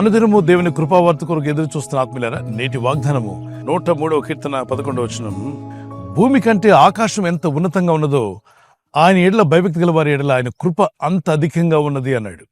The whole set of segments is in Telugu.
అనుదినము దేవుని కృపావార్త కొరకు ఎదురు చూస్తున్న ఆత్మీయులారా, నేటి వాగ్దానము 103వ కీర్తన 11వ వచనం. భూమి కంటే ఆకాశం ఎంత ఉన్నతంగా ఉన్నదో ఆయన ఎడల భయభక్తి గల వారి ఎడల ఆయన కృప అంత అధికంగా ఉన్నది అన్నాడు.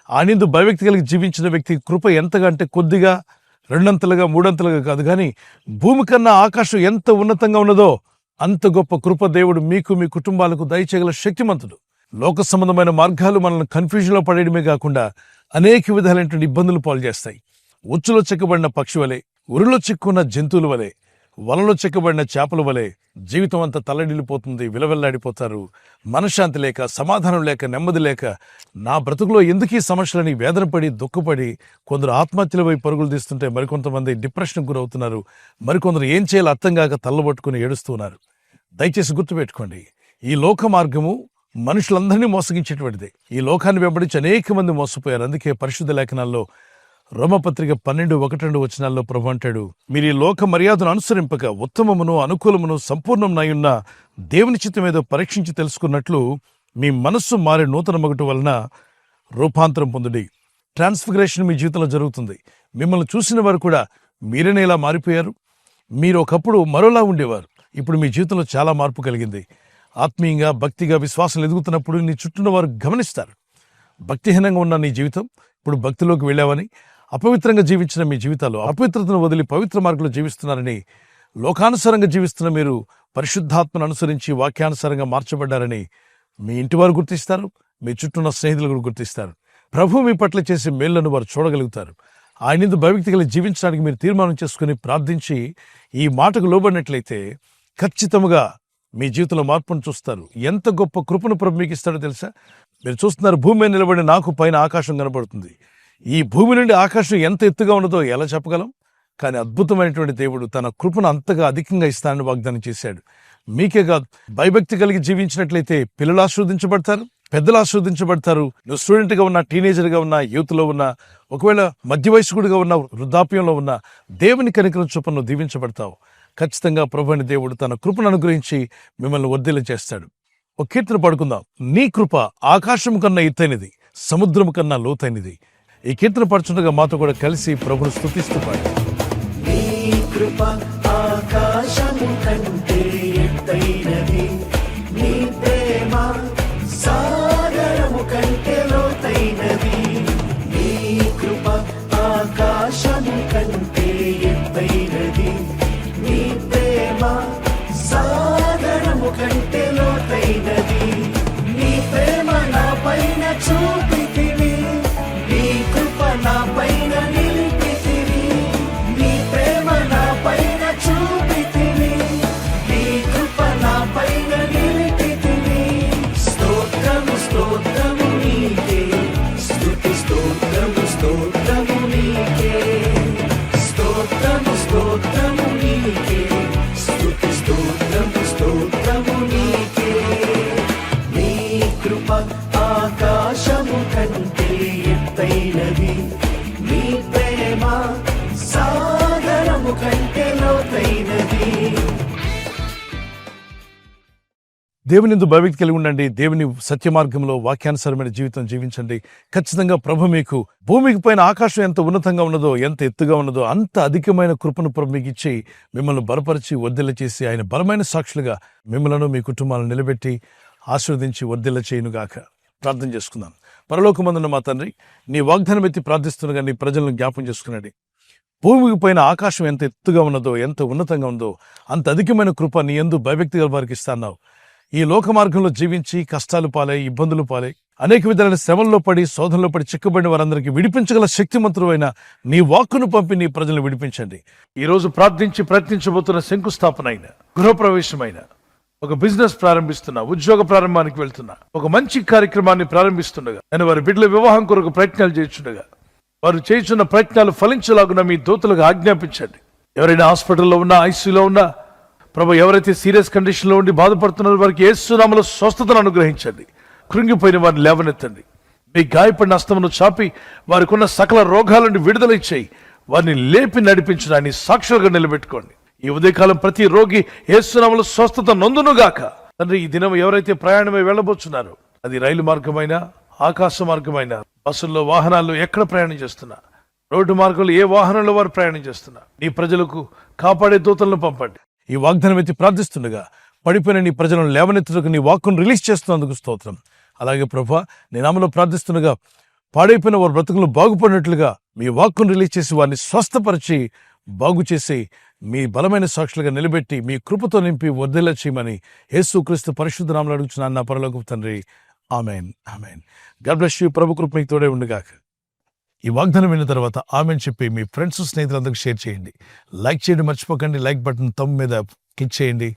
ఆయనందు భయభక్తి కలిగి జీవించిన వ్యక్తి కృప ఎంతగా అంటే కొద్దిగా, రెండంతలుగా, మూడంతలుగా కాదు, కానీ భూమి కన్నా ఆకాశం ఎంత ఉన్నతంగా ఉన్నదో అంత గొప్ప కృప దేవుడు మీకు, మీ కుటుంబాలకు దయచేయగల శక్తిమంతుడు. లోక సంబంధమైన మార్గాలు మనల్ని కన్ఫ్యూజన్లో పడేయడమే కాకుండా అనేక విధాలైనటువంటి ఇబ్బందులు పాలు చేస్తాయి. ఉచ్చులో చెక్కబడిన పక్షి వలె, ఉరిలో చిక్కున్న జంతువుల వలె, వలలో చెక్కబడిన చేపల వలె జీవితం అంతా తల్లడిల్లిపోతుంది. విలవెల్లాడిపోతారు. మనశ్శాంతి లేక, సమాధానం లేక, నెమ్మది లేక, నా బ్రతుకులో ఎందుకు ఈ సమస్యలని వేదన పడి, దుఃఖపడి కొందరు ఆత్మహత్యల వైపు పరుగులు తీస్తుంటే మరికొంతమంది డిప్రెషన్కి గురవుతున్నారు. మరికొందరు ఏం చేయాలో అర్థం కాక తల్లబట్టుకుని ఏడుస్తున్నారు. దయచేసి గుర్తుపెట్టుకోండి, ఈ లోక మార్గము మనుషులందరినీ మోసగించేటువంటిది. ఈ లోకాన్ని వెంబడించి అనేక మంది మోసపోయారు. అందుకే పరిశుద్ధ లేఖనాల్లో రోమపత్రిక 12:1-2 వచనాల్లో ప్రభు అంటాడు, మీరు ఈ లోక మర్యాదను అనుసరింపక ఉత్తమమును, అనుకూలమును, సంపూర్ణమునయున్న దేవుని చిత్తం ఏదో పరీక్షించి తెలుసుకున్నట్లు మీ మనస్సు మారే నూతన మగుట వలన రూపాంతరం పొందుడి. ట్రాన్స్ఫిగరేషన్ మీ జీవితంలో జరుగుతుంది. మిమ్మల్ని చూసిన వారు కూడా మీరేనే ఇలా మారిపోయారు. మీరు ఒకప్పుడు మరోలా ఉండేవారు. ఇప్పుడు మీ జీవితంలో చాలా మార్పు కలిగింది. ఆత్మీయంగా, భక్తిగా, విశ్వాసం ఎదుగుతున్నప్పుడు నీ చుట్టూ వారు గమనిస్తారు. భక్తిహీనంగా ఉన్న నీ జీవితం ఇప్పుడు భక్తిలోకి వెళ్ళావని, అపవిత్రంగా జీవించిన మీ జీవితాలు అపవిత్రతను వదిలి పవిత్ర మార్గంలో జీవిస్తున్నారని, లోకానుసారంగా జీవిస్తున్న మీరు పరిశుద్ధాత్మను అనుసరించి వాక్యానుసారంగా మార్చబడ్డారని మీ ఇంటి వారు గుర్తిస్తారు. మీ చుట్టూ ఉన్న స్నేహితులు కూడా గుర్తిస్తారు. ప్రభు మీ పట్ల చేసే మేళ్లను వారు చూడగలుగుతారు. ఆయనందు భయభక్తి కలిగి జీవించడానికి మీరు తీర్మానం చేసుకుని ప్రార్థించి ఈ మాటకు లోబడినట్లయితే ఖచ్చితంగా మీ జీవితంలో మార్పును చూస్తారు. ఎంత గొప్ప కృపను ప్రభు మీకు ఇస్తాడో తెలుసా? మీరు చూస్తున్నారు, భూమి మీద నిలబడి నాకు పైన ఆకాశం కనబడుతుంది. ఈ భూమి నుండి ఆకాశం ఎంత ఎత్తుగా ఉన్నదో ఎలా చెప్పగలం? కానీ అద్భుతమైనటువంటి దేవుడు తన కృపను అంతగా అధికంగా ఇస్తానని వాగ్దానం చేశాడు. మీకే కాదు, భయభక్తి కలిగి జీవించినట్లయితే పిల్లలు ఆశీర్వదించబడతారు, పెద్దలు ఆశీర్వదించబడతారు. నువ్వు స్టూడెంట్గా ఉన్నా, టీనేజర్గా ఉన్నా, యూత్లో ఉన్నా, ఒకవేళ మధ్య వయస్కుడిగా ఉన్నా, వృద్ధాప్యంలో ఉన్నా, దేవుని కనికరం చొప్పున నువ్వు దీవించబడతావు. ఖచ్చితంగా ప్రభువైన దేవుడు తన కృపను అనుగ్రహించి మిమ్మల్ని వర్ధిల్ల చేస్తాడు. ఒక కీర్తన పడుకుందాం. నీ కృప ఆకాశం కన్నా ఎత్తైనది, సముద్రం కన్నా లోతైనది. ఈ కీర్తన పడుచుండగా మాతో కూడా కలిసి ప్రభును స్తుతిస్తూ పాడు. నీ కృప ఆకాశము కంటే ఎత్తైనది, నీ ప్రేమ సాగరము కంటే లోతైనది. నీ కృప ఆకాశము కంటే ఎత్తైనది, నీ ప్రేమ సాగరము కంటే లోతైనది. నీ ప్రేమ నా పైన చూపితివి, నీ కృప నా పైన నిలిపితివి. నీ ప్రేమ నా పైన చూపితివి, నీ కృప నా పైన నిలిపితివి. స్తోత్రము స్తోత్రము నీకే, స్తుతి స్తోత్రము స్తోత్రము నీకే. స్తోత్రము స్తోత్రము నీకే, స్తుతి స్తోత్రము స్తోత్రము నీకే. నీ కృప ఆకాశము కంటే ఎత్తైనది, నీ ప్రేమ సాగరము కంటే లోతైనది. దేవునిందు భయభక్తి కలిగి ఉండండి. దేవుని సత్య మార్గంలో వాక్యానుసారమైన జీవితం జీవించండి. ఖచ్చితంగా ప్రభు మీకు భూమికి పైన ఆకాశం ఎంత ఉన్నతంగా ఉన్నదో, ఎంత ఎత్తుగా ఉన్నదో అంత అధికమైన కృపను ప్రభు మీకు ఇచ్చి మిమ్మల్ని బలపరిచి వర్ధిల్ల చేసి ఆయన బలమైన సాక్షులుగా మిమ్మలను, మీ కుటుంబాలను నిలబెట్టి ఆశీర్వదించి వర్ధిల్ల చేయునుగాక. ప్రార్థన చేసుకుందాం. పరలోకమందున్న మా తండ్రి, నీ వాగ్దానం ఎత్తి ప్రార్థిస్తుండగా నీ ప్రజలను జ్ఞాపం చేసుకునండి. భూమికి పైన ఆకాశం ఎంత ఎత్తుగా ఉన్నదో, ఎంత ఉన్నతంగా ఉందో అంత అధికమైన కృప నీ యందు భయభక్తి గల వారికి ఇస్తాన్నావు. ఈ లోక మార్గంలో జీవించి కష్టాలు పాలై, ఇబ్బందులు పాలై, అనేక విధాలైన శ్రమల్లో పడి, శోధనలో పడి చిక్కబడిన వారందరికీ విడిపించగల శక్తిమంతుడైన నీ వాక్కును పంపి నీ ప్రజలను విడిపించండి. ఈ రోజు ప్రార్థించి ప్రయత్నించబోతున్న శంకుస్థాపన అయిన, గృహప్రవేశమైన, ఒక బిజినెస్ ప్రారంభిస్తున్నా, ఉద్యోగ ప్రారంభానికి వెళ్తున్నా, ఒక మంచి కార్యక్రమాన్ని ప్రారంభిస్తుండగా, నేను వారి బిడ్డల వివాహం కొరకు ప్రయత్నాలు చేస్తుండగా, వారు చేస్తున్న ప్రయత్నాలు ఫలించలాగున మీ దూతలకు ఆజ్ఞాపించండి. ఎవరైనా హాస్పిటల్లో ఉన్నా, ఐసీయూలో ఉన్నా, ప్రభు ఎవరైతే సీరియస్ కండిషన్లో ఉండి బాధపడుతున్నారో వారికి యేసు నామములో స్వస్థతను అనుగ్రహించండి. కృంగిపోయిన వారిని లేవనెత్తండి. మీ గాయపడిన హస్తమును చాపి వారికి ఉన్న సకల రోగాల నుండి విడుదల ఇచ్చేయి. వారిని లేపి నడిపించడాన్ని సాక్షులుగా నిలబెట్టుకోండి. ఈ ఉదయకాలం ప్రతి రోగి యేసు నామములో స్వస్థత నొందునుగాక. తండ్రి, ఈ దినం ఎవరైతే ప్రయాణమై వెళ్ళబోతున్నారో, అది రైలు మార్గమైనా, ఆకాశ మార్గమైనా, బస్సుల్లో, వాహనాల్లో ఎక్కడ ప్రయాణం చేస్తున్నా, రోడ్డు మార్గంలో ఏ వాహనంలో వారు ప్రయాణం చేస్తున్నా, నీ ప్రజలకు కాపాడే దూతలను పంపండి. ఈ వాగ్దానం ఎత్తి ప్రార్థిస్తుండగా పడిపోయిన నీ ప్రజలను లేవనెత్తుటకు నీ వాక్కును రిలీజ్ చేస్తున్నందుకు స్తోత్రం. అలాగే ప్రభువా, నీ నామములో ప్రార్థిస్తుండగా పాడైపోయిన వారి బ్రతుకులు బాగుపడినట్లుగా మీ వాక్కును రిలీజ్ చేసి వారిని స్వస్థపరిచి బాగు చేసి మీ బలమైన సాక్షులుగా నిలబెట్టి మీ కృపతో నింపి వర్ధిల్ల చేయమని యేసుక్రీస్తు పరిశుద్ధ నామములో అడుగుచున్నాను నా పరలోకపు తండ్రి. Amen, amen. God bless you. ప్రభు కృప మీకు తోడే ఉండుగాక. ఈ వాగ్దానం విన్న తర్వాత ఆమెన్ చెప్పి మీ ఫ్రెండ్స్, స్నేహితులందరికీ షేర్ చేయండి. లైక్ చేయడం మర్చిపోకండి. లైక్ బటన్ తమ్ మీద క్లిక్ చేయండి.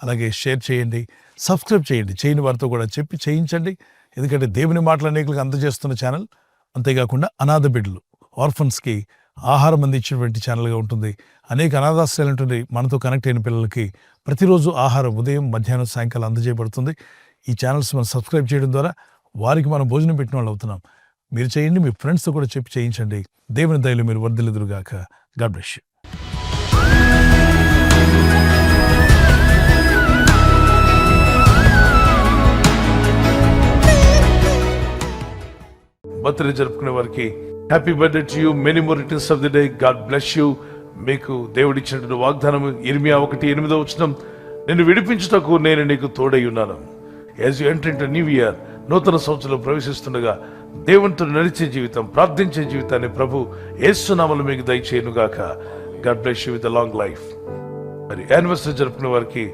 అలాగే షేర్ చేయండి, సబ్స్క్రైబ్ చేయండి. చేయని వారితో కూడా చెప్పి చేయించండి. ఎందుకంటే దేవుని మాటలు అనేకులకు అందజేస్తున్న ఛానల్. అంతేకాకుండా అనాథ బిడ్డలు, ఆర్ఫన్స్కి ఆహారం అందించినటువంటి ఛానల్గా ఉంటుంది. అనేక అనాథాశ్రయాలు ఉంటుంది. మనతో కనెక్ట్ అయిన పిల్లలకి ప్రతిరోజు ఆహారం ఉదయం, మధ్యాహ్నం, సాయంకాలం అందజేయబడుతుంది. ఈ ఛానల్స్ మనం సబ్స్క్రైబ్ చేయడం ద్వారా వారికి మనం భోజనం పెట్టిన వాళ్ళు అవుతున్నాం. మీరు చేయండి, మీ ఫ్రెండ్స్తో కూడా చెప్పి చేయించండి. దేవుని దయలో మీరు వర్ధిల్లుదురుగాక. God bless you. బర్త్డే జరుపుకునే వారికి happy birthday to you. Many more returns of the day. God bless you. మీకు దేవుడిచ్చినటువంటి వాగ్దానం ఇర్మియా 1:8 నిన్ను విడిపించుటకు నేను నీకు తోడై ఉన్నాను. As you enter into new year, నూతన సంవత్సరంలో ప్రవేశిస్తుండగా దేవునితో నడిచే జీవితం, ప్రార్థించే జీవితాన్ని ప్రభు యేసు నామములో మీకు దయచేయునుగాక. God bless you with a long life. మరి యానివర్సరీ జరుపుకునే వారికి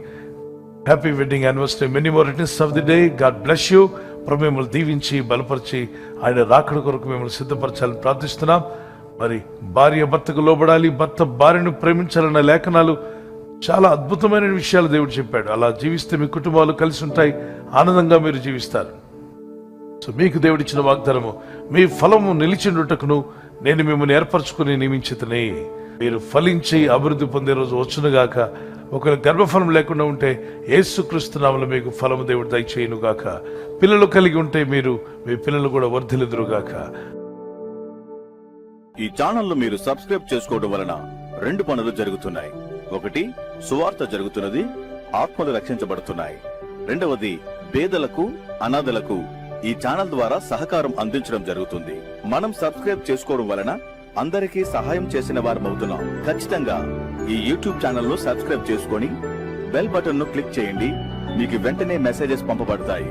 happy wedding anniversary. Many more returns of the day. God bless you. ప్రభు మిమ్మల్ని దీవించి బలపరిచి ఆయన రాకడ కొరకు మిమ్మల్ని సిద్ధపరచాలని ప్రార్థిస్తున్నాం. మరి భార్య భర్తకు లోబడాలి, భర్త భార్యను ప్రేమించాలన్న లేఖనాలు చాలా అద్భుతమైన విషయాలు దేవుడు చెప్పాడు. అలా జీవిస్తే మీ కుటుంబాలు కలిసి ఉంటాయి, ఆనందంగా మీరు జీవిస్తారు. సో మీకు దేవుడిచ్చిన వాగ్దానము, మీ ఫలము నిలిచిండుటకును నేను మిమ్మల్ని ఏర్పరచుకుని నియమించితనే. మీరు ఫలించి అభివృద్ధి పొందే రోజు వచ్చునుగాక. ఒకవేళ గర్భఫలం లేకుండా ఉంటే యేసుక్రీస్తు నామములో మీకు ఫలము దేవుడు దయచేయునుగాక. పిల్లలు కలిగి ఉంటే మీరు మీ పిల్లలు కూడా వర్ధిల్లుదురుగాక. ఈ ఛానల్ మీరు సబ్స్క్రైబ్ చేసుకోవడం వలన 2 పనులు జరుగుతున్నాయి. ఒకటి, సువార్త జరుగుతున్నది, ఆత్మలు రక్షించబడుతున్నాయి. రెండవది, పేదలకు, అనాథలకు ఈ ఛానల్ ద్వారా సహకారం అందించడం జరుగుతుంది. మనం సబ్స్క్రైబ్ చేసుకోవడం వలన అందరికీ సహాయం చేసిన వారమవుతున్నాం. ఖచ్చితంగా ఈ యూట్యూబ్ ఛానల్ ను సబ్స్క్రైబ్ చేసుకొని బెల్ బటన్ ను క్లిక్ చేయండి. మీకు వెంటనే మెసేజెస్ పంపబడతాయి.